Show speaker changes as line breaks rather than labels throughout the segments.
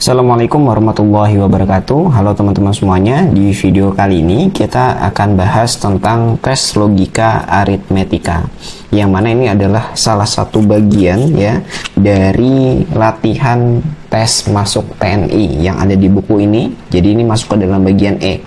Assalamualaikum warahmatullahi wabarakatuh. Halo teman-teman semuanya. Di video kali ini kita akan bahas tentang tes logika aritmetika, yang mana ini adalah salah satu bagian ya dari latihan tes masuk TNI yang ada di buku ini. Jadi ini masuk ke dalam bagian E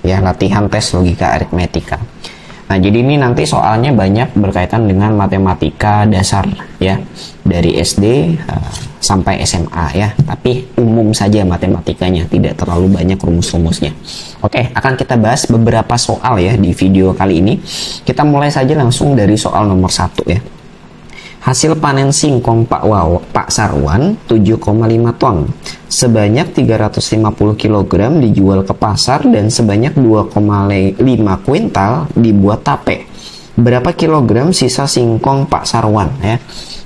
ya, latihan tes logika aritmetika. Nah, jadi ini nanti soalnya banyak berkaitan dengan matematika dasar ya, dari SD sampai SMA ya, tapi umum saja matematikanya, tidak terlalu banyak rumus-rumusnya. Oke, akan kita bahas beberapa soal ya di video kali ini. Kita mulai saja langsung dari soal nomor 1 ya. Hasil panen singkong Pak Sarwan 7,5 ton. Sebanyak 350 kg dijual ke pasar dan sebanyak 2,5 kuintal dibuat tape. Berapa kilogram sisa singkong Pak Sarwan ya?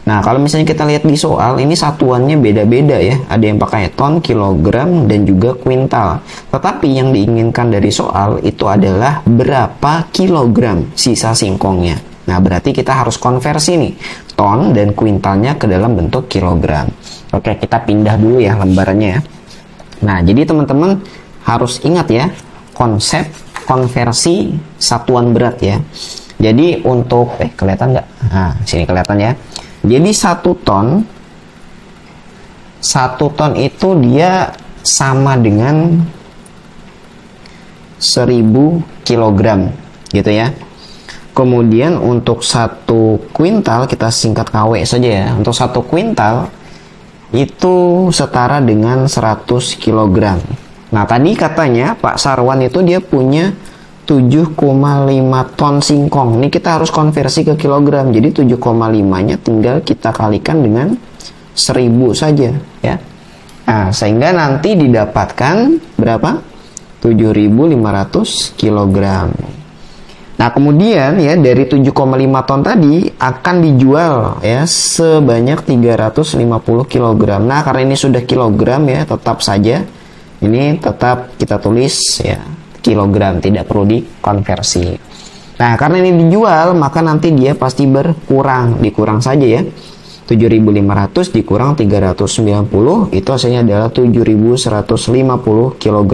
Nah, kalau misalnya kita lihat di soal, ini satuannya beda-beda ya. Ada yang pakai ton, kilogram, dan juga kuintal. Tetapi yang diinginkan dari soal itu adalah berapa kilogram sisa singkongnya. Nah, berarti kita harus konversi nih, ton dan kuintalnya ke dalam bentuk kilogram. Oke, kita pindah dulu ya lembarannya ya. Nah, jadi teman-teman harus ingat ya, konsep konversi satuan berat ya. Jadi untuk, kelihatan nggak? Nah, sini kelihatan ya. Jadi satu ton itu dia sama dengan 1000 kilogram gitu ya. Kemudian untuk 1 kuintal, kita singkat KW saja ya. Untuk 1 kuintal itu setara dengan 100 kilogram. Nah, tadi katanya Pak Sarwan itu dia punya 7,5 ton singkong. Ini kita harus konversi ke kilogram. Jadi 7,5-nya tinggal kita kalikan dengan 1000 saja ya. Nah, sehingga nanti didapatkan berapa? 7.500 kilogram. Nah, kemudian ya dari 7,5 ton tadi akan dijual ya sebanyak 350 kg. Nah, karena ini sudah kilogram ya, tetap saja ini tetap kita tulis ya kilogram, tidak perlu dikonversi. Nah, karena ini dijual, maka nanti dia pasti berkurang, dikurang saja ya. 7.500 dikurang 390, itu hasilnya adalah 7.150 kg.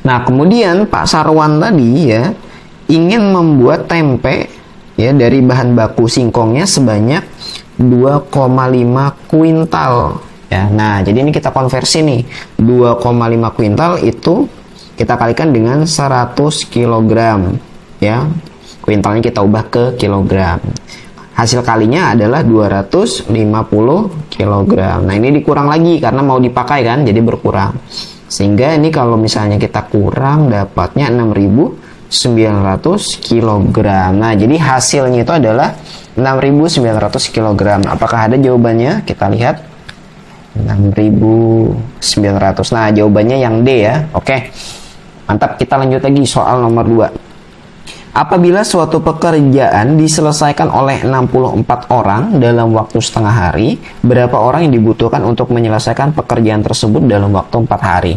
Nah, kemudian Pak Sarwan tadi ya ingin membuat tempe ya dari bahan baku singkongnya sebanyak 2,5 kuintal ya. Nah, jadi ini kita konversi nih. 2,5 kuintal itu kita kalikan dengan 100 kg ya. Kuintalnya kita ubah ke kilogram. Hasil kalinya adalah 250 kg. Nah, ini dikurang lagi karena mau dipakai kan, jadi berkurang. Sehingga ini kalau misalnya kita kurang dapatnya 6.900 kg. Nah, jadi hasilnya itu adalah 6.900 kg. Apakah ada jawabannya? Kita lihat. 6.900. Nah, jawabannya yang D ya. Oke. Mantap, kita lanjut lagi soal nomor 2. Apabila suatu pekerjaan diselesaikan oleh 64 orang dalam waktu setengah hari, berapa orang yang dibutuhkan untuk menyelesaikan pekerjaan tersebut dalam waktu 4 hari?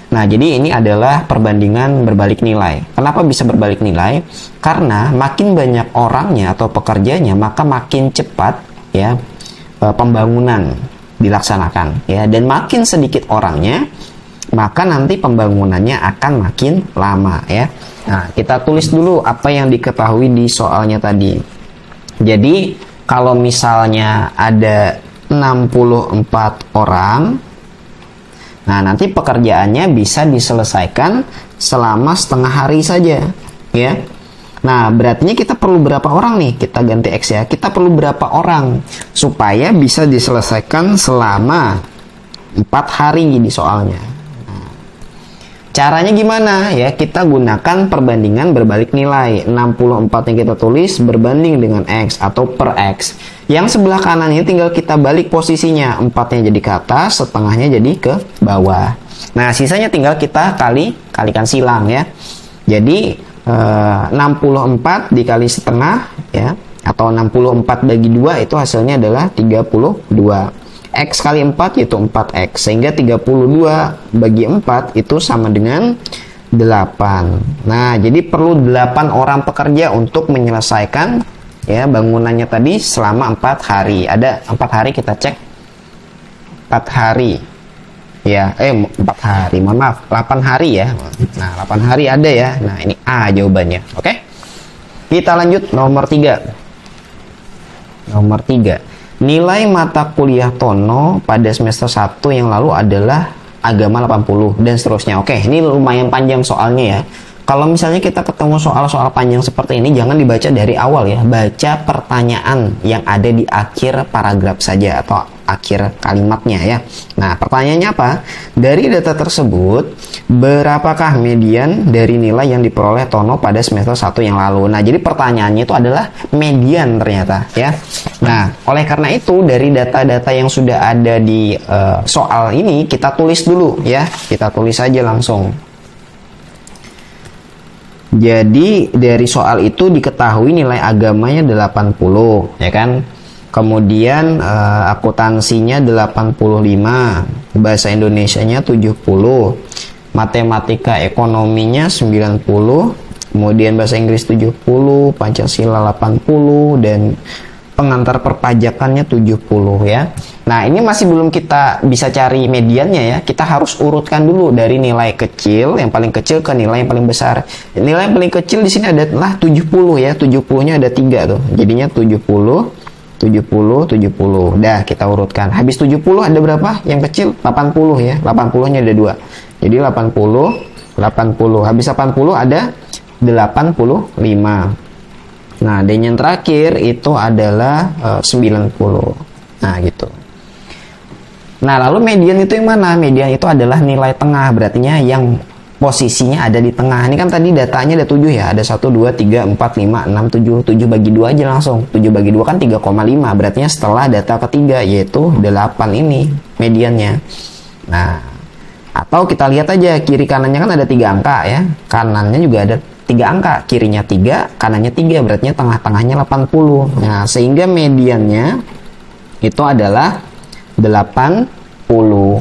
Nah, jadi ini adalah perbandingan berbalik nilai. Kenapa bisa berbalik nilai? Karena makin banyak orangnya atau pekerjanya, maka makin cepat ya pembangunan dilaksanakan ya, dan makin sedikit orangnya, maka nanti pembangunannya akan makin lama ya. Nah, kita tulis dulu apa yang diketahui di soalnya tadi. Jadi, kalau misalnya ada 64 orang, nah nanti pekerjaannya bisa diselesaikan selama setengah hari saja ya. Nah, berarti kita perlu berapa orang nih? Kita ganti X ya. Kita perlu berapa orang supaya bisa diselesaikan selama 4 hari di soalnya. Caranya gimana ya? Kita gunakan perbandingan berbalik nilai. 64 yang kita tulis berbanding dengan X atau per X. Yang sebelah kanan ini tinggal kita balik posisinya. 4-nya jadi ke atas, setengahnya jadi ke bawah. Nah, sisanya tinggal kita kalikan silang ya. Jadi 64 dikali setengah ya, atau 64 bagi 2 itu hasilnya adalah 32. X kali 4 yaitu 4X, sehingga 32 bagi 4 itu sama dengan 8. Nah, jadi perlu 8 orang pekerja untuk menyelesaikan ya bangunannya tadi selama 4 hari. Ada 4 hari, kita cek 4 hari ya. 4 hari, mohon maaf, 8 hari ya. Nah, 8 hari ada ya. Nah, ini A jawabannya. Oke. Kita lanjut nomor 3. Nomor 3. Nilai mata kuliah Tono pada semester 1 yang lalu adalah agama 80 dan seterusnya. Oke, ini lumayan panjang soalnya ya. Kalau misalnya kita ketemu soal-soal panjang seperti ini, jangan dibaca dari awal ya. Baca pertanyaan yang ada di akhir paragraf saja atau akhir kalimatnya ya. Nah, pertanyaannya apa? Dari data tersebut, berapakah median dari nilai yang diperoleh Tono pada semester 1 yang lalu? Nah, jadi pertanyaannya itu adalah median ternyata ya. Nah, oleh karena itu dari data-data yang sudah ada di soal ini, kita tulis dulu ya. Kita tulis saja langsung. Jadi dari soal itu diketahui nilai agamanya 80 ya kan. Kemudian akuntansinya 85, bahasa Indonesianya 70, matematika ekonominya 90, kemudian bahasa Inggris 70, Pancasila 80 dan pengantar perpajakannya 70 ya. Nah, ini masih belum kita bisa cari mediannya ya. Kita harus urutkan dulu dari nilai kecil, yang paling kecil ke nilai yang paling besar. Nilai yang paling kecil di sini adalah 70 ya. 70-nya ada 3 tuh. Jadinya 70, 70, 70. Dah, kita urutkan. Habis 70 ada berapa? Yang kecil 80 ya. 80-nya ada 2. Jadi 80, 80. Habis 80 ada 85. Nah, dan yang terakhir itu adalah 90. Nah, gitu. Nah, lalu median itu yang mana? Median itu adalah nilai tengah, berartinya yang posisinya ada di tengah. Ini kan tadi datanya ada 7 ya. Ada 1, 2, 3, 4, 5, 6, 7. 7 bagi 2 aja langsung. 7 bagi 2 kan 3,5. Berartinya setelah data ketiga, yaitu 8 ini mediannya. Nah, atau kita lihat aja kiri kanannya kan ada 3 angka ya. Kanannya juga ada 3 angka. Kirinya 3, kanannya 3. Berarti tengah-tengahnya 80. Nah, sehingga mediannya itu adalah 80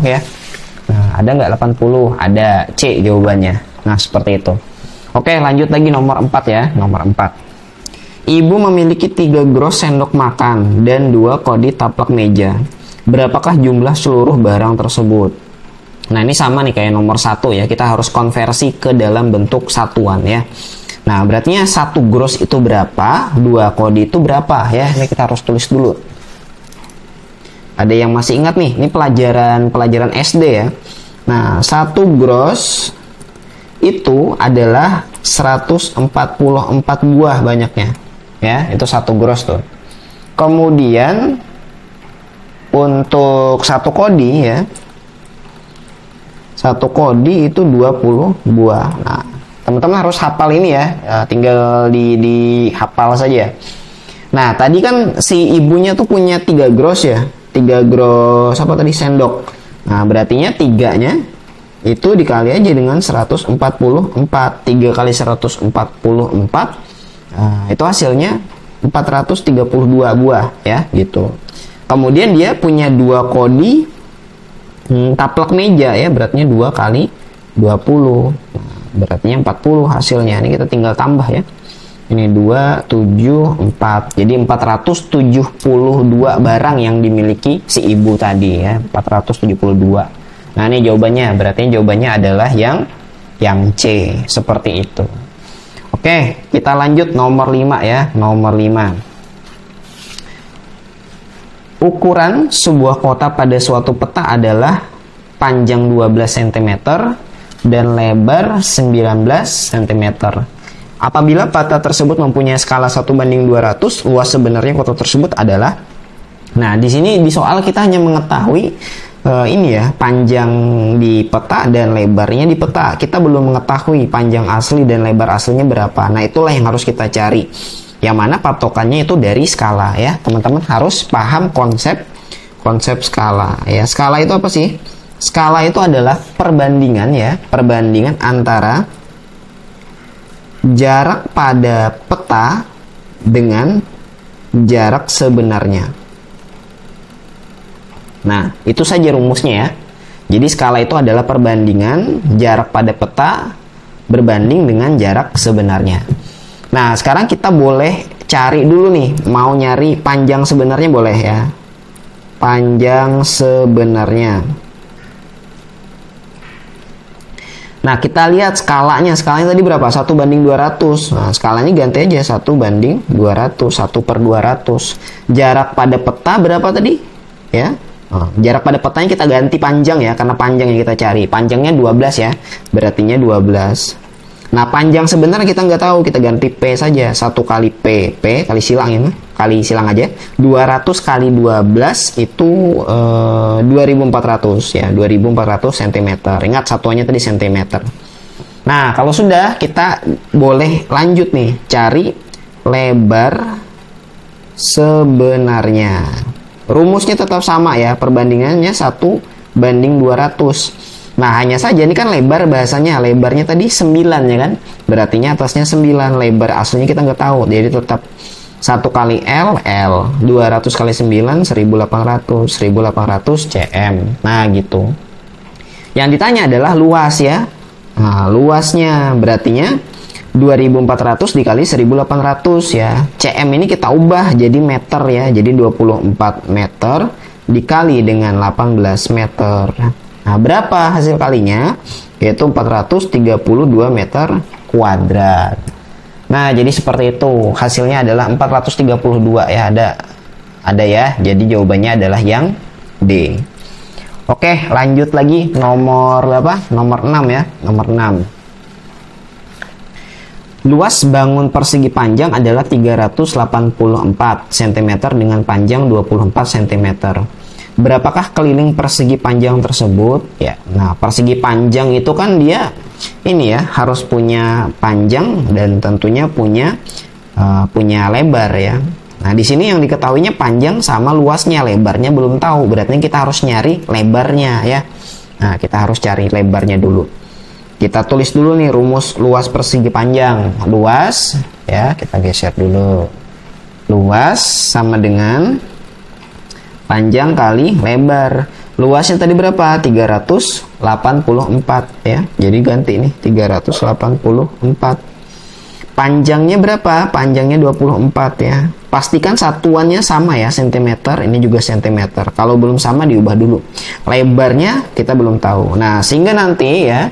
ya. Nah, ada nggak 80? Ada, C jawabannya. Nah, seperti itu. Oke, lanjut lagi nomor 4 ya. Nomor 4. Ibu memiliki 3 gros sendok makan dan 2 kodi taplak meja. Berapakah jumlah seluruh barang tersebut? Nah, ini sama nih kayak nomor 1 ya. Kita harus konversi ke dalam bentuk satuan ya. Nah, berarti 1 gros itu berapa? 2 kodi itu berapa ya? Ini kita harus tulis dulu. Ada yang masih ingat nih, ini pelajaran SD ya. Nah, 1 gros itu adalah 144 buah banyaknya. Ya, itu 1 gros tuh. Kemudian untuk 1 kodi ya. 1 kodi itu 20 buah. Nah, teman-teman harus hafal ini ya. Tinggal dihafal saja. Nah, tadi kan si ibunya tuh punya 3 gros ya. 3 gros apa tadi sendok. Nah, berartinya 3-nya itu dikali aja dengan 144. 3 kali 144. Nah, itu hasilnya 432 buah ya, gitu. Kemudian dia punya 2 kodi taplak meja ya, beratnya 2 kali 20. Nah, beratnya 40 hasilnya. Ini kita tinggal tambah ya. Ini 2, 7, 4. Jadi 472 barang yang dimiliki si ibu tadi ya. 472. Nah, ini jawabannya. Berarti jawabannya adalah yang C. Seperti itu. Oke, kita lanjut nomor 5 ya. Nomor 5. Ukuran sebuah kota pada suatu peta adalah panjang 12 cm dan lebar 19 cm. Apabila peta tersebut mempunyai skala 1:200, luas sebenarnya kota tersebut adalah. Nah, di sini di soal kita hanya mengetahui ini ya, panjang di peta dan lebarnya di peta. Kita belum mengetahui panjang asli dan lebar aslinya berapa. Nah, itulah yang harus kita cari. Yang mana patokannya itu dari skala ya. Teman-teman harus paham konsep skala ya. Skala itu apa sih? Skala itu adalah perbandingan ya, perbandingan antara jarak pada peta dengan jarak sebenarnya. Nah, itu saja rumusnya ya. Jadi skala itu adalah perbandingan jarak pada peta berbanding dengan jarak sebenarnya. Nah, sekarang kita boleh cari dulu nih, mau nyari panjang sebenarnya boleh ya. Panjang sebenarnya. Nah, kita lihat skalanya. Skalanya tadi berapa? 1:200. Nah, skalanya ganti aja 1:200, 1/200. Jarak pada peta berapa tadi? Ya. Jarak pada petanya kita ganti panjang ya, karena panjang yang kita cari. Panjangnya 12 ya. Berartinya 12. Nah, panjang sebenarnya kita nggak tahu. Kita ganti P saja. 1 kali P. P kali silang ini. Kali silang aja. 200 kali 12 itu 2400 ya. 2400 cm. Ingat satuannya tadi cm. Nah, kalau sudah, kita boleh lanjut nih. Cari lebar sebenarnya. Rumusnya tetap sama ya. Perbandingannya 1:200. Nah, hanya saja ini kan lebar bahasanya. Lebarnya tadi 9 ya kan. Berartinya atasnya 9. Lebar aslinya kita nggak tahu. Jadi tetap 1 kali L, 200 kali 9, 1800, 1800 cm. Nah, gitu. Yang ditanya adalah luas ya. Nah, luasnya berartinya 2400 dikali 1800 ya. cm ini kita ubah jadi meter ya. Jadi 24 meter dikali dengan 18 meter. Nah, berapa hasil kalinya? Yaitu 432 meter kuadrat. Nah, jadi seperti itu. Hasilnya adalah 432 ya. Ada ya. Jadi jawabannya adalah yang D. Oke, lanjut lagi. Nomor berapa? Nomor 6 ya. Nomor 6. Luas bangun persegi panjang adalah 384 cm dengan panjang 24 cm. Berapakah keliling persegi panjang tersebut? Ya. Nah, persegi panjang itu kan dia ini ya, harus punya panjang dan tentunya punya lebar ya. Nah, di sini yang diketahuinya panjang sama luasnya, lebarnya belum tahu. Berarti kita harus nyari lebarnya ya. Nah, kita harus cari lebarnya dulu. Kita tulis dulu nih rumus luas persegi panjang. Luas ya, kita geser dulu. Luas sama dengan panjang kali lebar. Luasnya tadi berapa? 384 ya. Jadi ganti nih 384. Panjangnya berapa? Panjangnya 24 ya. Pastikan satuannya sama ya, cm. Ini juga cm. Kalau belum sama diubah dulu. Lebarnya kita belum tahu. Nah, sehingga nanti ya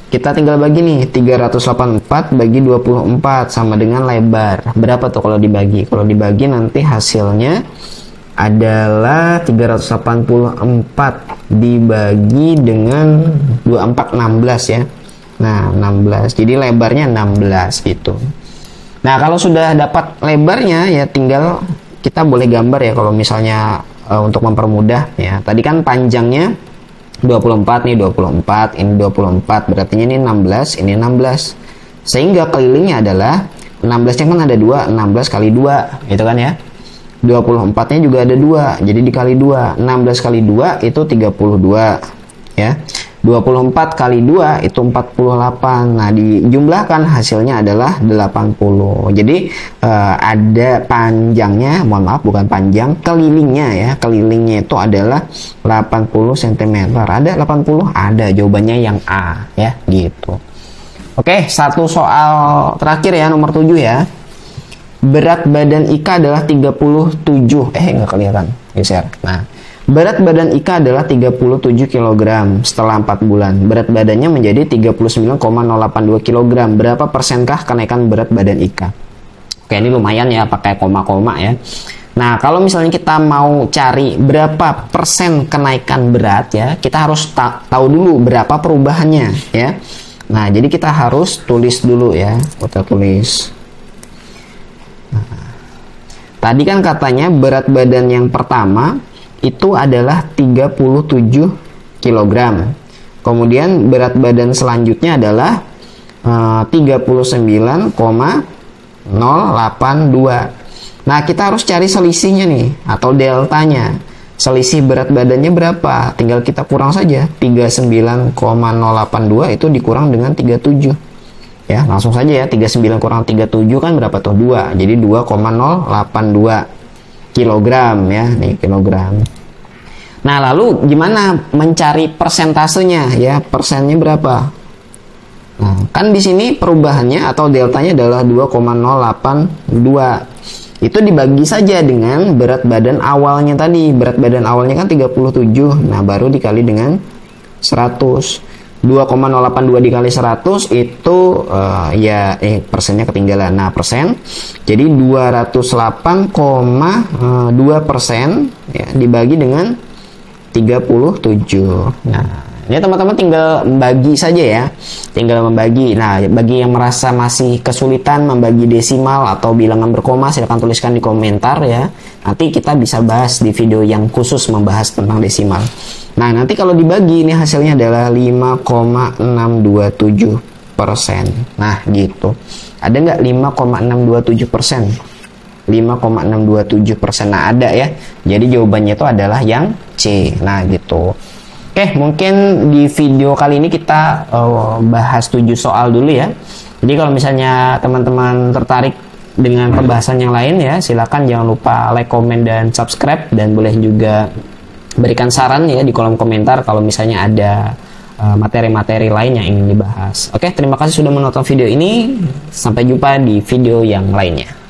kita tinggal bagi nih 384 bagi 24 sama dengan lebar. Berapa tuh kalau dibagi? Kalau dibagi nanti hasilnya adalah 384 dibagi dengan 24, 16 ya. Nah, 16. Jadi lebarnya 16 gitu. Nah, kalau sudah dapat lebarnya ya tinggal kita boleh gambar ya kalau misalnya untuk mempermudah ya. Tadi kan panjangnya 24 nih, 24, ini 24, berarti ini 16, ini 16. Sehingga kelilingnya adalah 16-nya kan ada 2, 16 kali 2 gitu kan ya. 24-nya juga ada 2, jadi dikali 2. 16 kali 2 itu 32 ya. 24 kali 2 itu 48. Nah, dijumlahkan hasilnya adalah 80. Jadi ada panjangnya, mohon maaf bukan panjang, kelilingnya ya. Kelilingnya itu adalah 80 cm. Ada 80? Ada, jawabannya yang A ya, gitu. Oke, satu soal terakhir ya, nomor 7 ya. Berat badan Ika adalah 37. Nggak kelihatan. Geser. Nah, berat badan Ika adalah 37 kg setelah 4 bulan. Berat badannya menjadi 39,082 kg. Berapa persenkah kenaikan berat badan Ika? Oke, ini lumayan ya pakai koma-koma ya. Nah, kalau misalnya kita mau cari berapa persen kenaikan berat ya, kita harus tahu dulu berapa perubahannya ya. Nah, jadi kita harus tulis dulu ya. Kita tulis. Tadi kan katanya berat badan yang pertama itu adalah 37 kg. Kemudian berat badan selanjutnya adalah 39,082. Nah, kita harus cari selisihnya nih atau deltanya. Selisih berat badannya berapa? Tinggal kita kurang saja. 39,082 itu dikurang dengan 37. Ya, langsung saja ya, 39 kurang 37 kan berapa tuh? 2. Jadi 2,082 kilogram ya, nih kilogram. Nah, lalu gimana mencari persentasenya ya? Persennya berapa? Nah, kan di sini perubahannya atau deltanya adalah 2,082. Itu dibagi saja dengan berat badan awalnya tadi. Berat badan awalnya kan 37. Nah, baru dikali dengan 100. 2,082 dikali 100 itu persennya ketinggalan. Nah, persen. Jadi 208,2% ya, dibagi dengan 37. Nah, ini teman-teman tinggal bagi saja ya. Tinggal membagi. Nah, bagi yang merasa masih kesulitan membagi desimal atau bilangan berkoma, silahkan tuliskan di komentar ya. Nanti kita bisa bahas di video yang khusus membahas tentang desimal. Nah, nanti kalau dibagi ini hasilnya adalah 5,627%. Nah, gitu. Ada nggak 5,627%? 5,627%. Nah, ada ya. Jadi jawabannya itu adalah yang C. Nah, gitu. Oke, mungkin di video kali ini kita bahas 7 soal dulu ya. Jadi kalau misalnya teman-teman tertarik dengan pembahasan yang lain ya, silakan jangan lupa like, komen, dan subscribe. Dan boleh juga berikan saran ya di kolom komentar kalau misalnya ada materi-materi lain yang ingin dibahas. Oke, terima kasih sudah menonton video ini. Sampai jumpa di video yang lainnya.